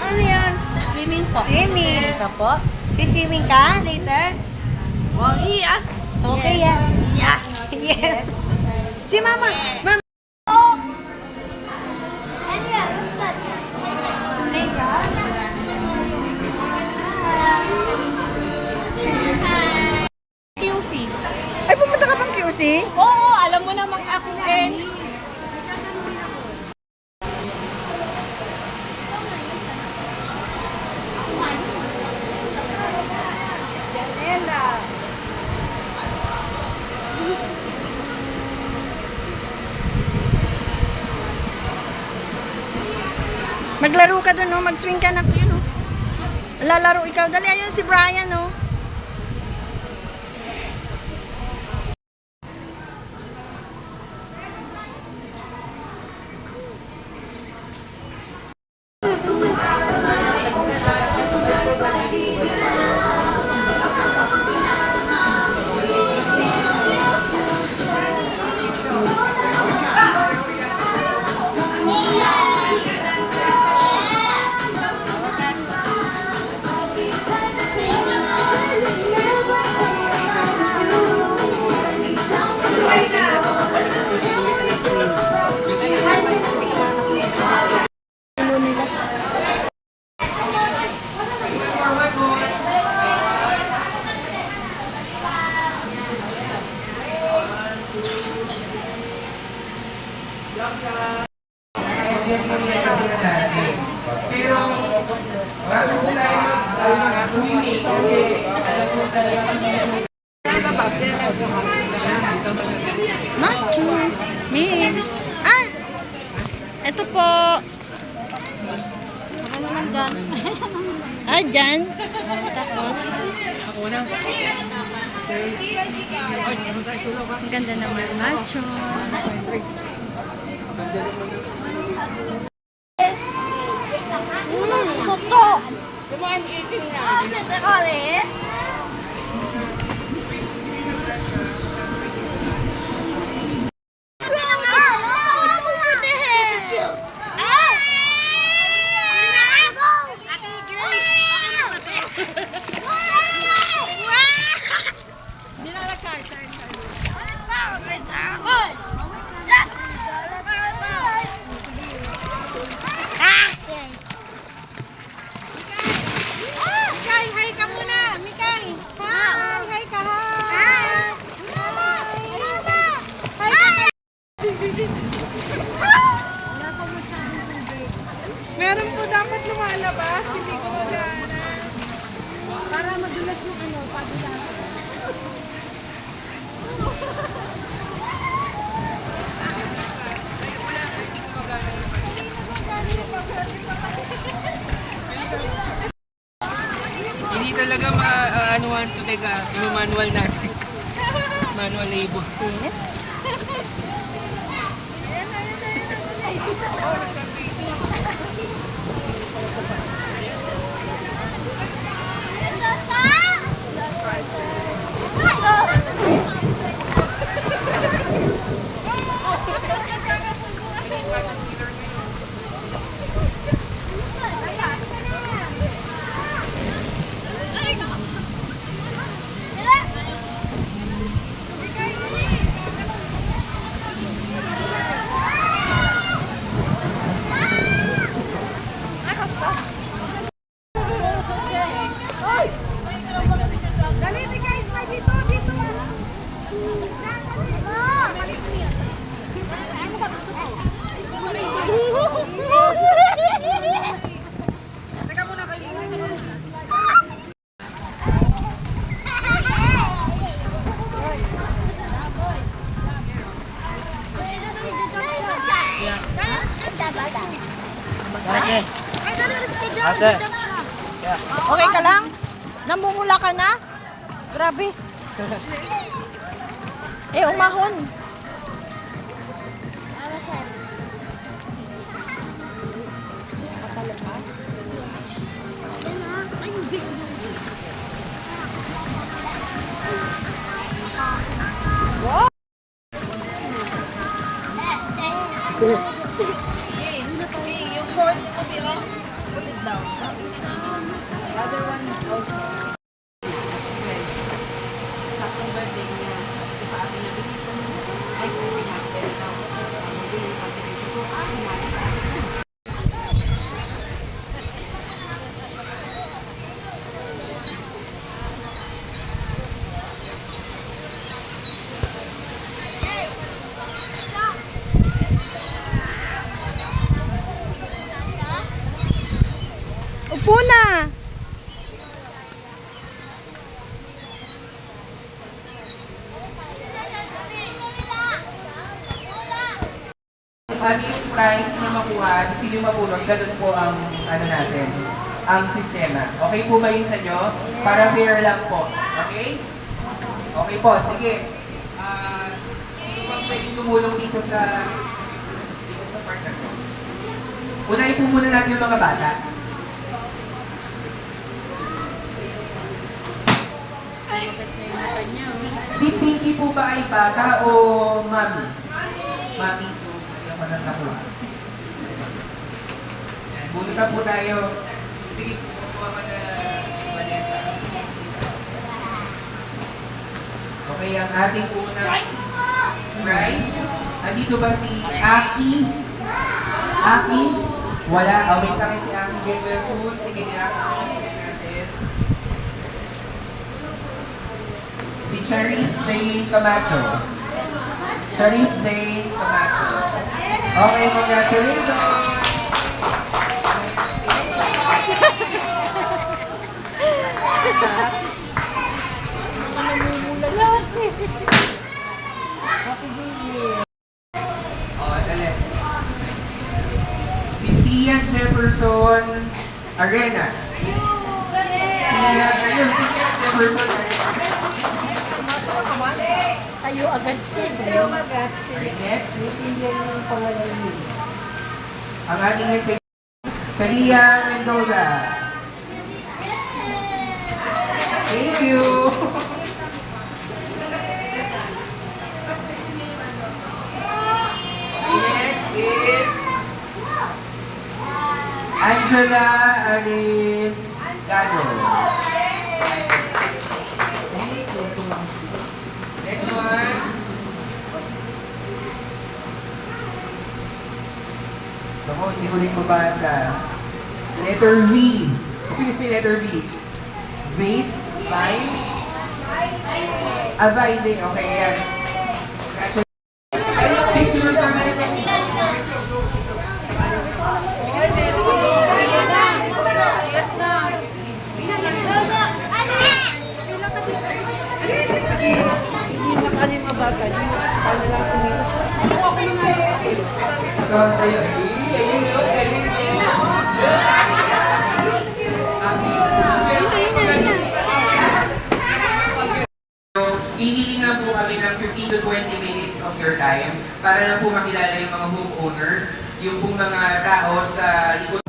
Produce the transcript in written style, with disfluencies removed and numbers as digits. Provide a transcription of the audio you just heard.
Ano yan? Swimming po. Swimming. Ka po. Siswimming ka later? Oh, iya. Okay yan. Yes. Yes. Si Mama. Mama. Oh. Ano yan? Saan? Makeup? QC. Ay, pumunta ka pang QC? Oo, alam mo namang ako din. Maglaro ka dun, no? Mag-swing ka na. Yun, no? Lalaro ikaw. Dali, ayun si Brian, no? Pero, wala po tayo swimming kasi alam po talaga Nachos. Mix. Ah! Ito po. Ano naman dyan? Ah, dyan. Tapos, ang ganda naman. Nachos. Soto! Diba, 18 na? Ganda ka rin? Mikay, hi ka muna. Mikay. Hi, hi ka. Hi. Hi ka. Meron po dapat lumalabas, hindi ko magana. Para madulas yung ano, padulas. hindi talaga ma-anuhan to teka, yung manual natin. Manual labor. Ate. Okay ka lang? Namumula ka na? Grabe. Umahon. Upo na. Ano yung price na makuha, sino yung mapulot, ganun po ang ano natin, ang sistema. Okay po ba yun sa inyo? Para fair lang po. Okay? Okay po, sige. Sino bang pwede tumulong dito sa part na to? Unahin po muna natin yung mga bata. Si Pinky po ba ay bata o mami? Mami, so hindi ako nang nakuha. Yan, bunutan po tayo. Sige, kukuha ka na Vanessa. Okay, ang ating unang prize. Andito ba si Aki? Aki? Wala. Okay sa akin si Aki. Get well soon. Sige, Aki. Si Charisse Jane Camacho. Charisse Jane Camacho. Okay, congratulations! Oh, dali. Si Sian Jefferson Arenas. Sian Jefferson Arenas. Tayo agad siya. Okay, next. Ang ating next ay Kalia Mendoza. Thank you. Next is Angela Aris Gado. Next one. Ako, hindi ko rin mabasa. Letter V. Sino yung letter V? Vape? Vine? Vine din. Okay, yan. Picture kami. Ito sa'yo. Hihilingan po kami ng 15 to 20 minutes of your time para lang po makilala yung mga homeowners, yung pong mga tao sa likod.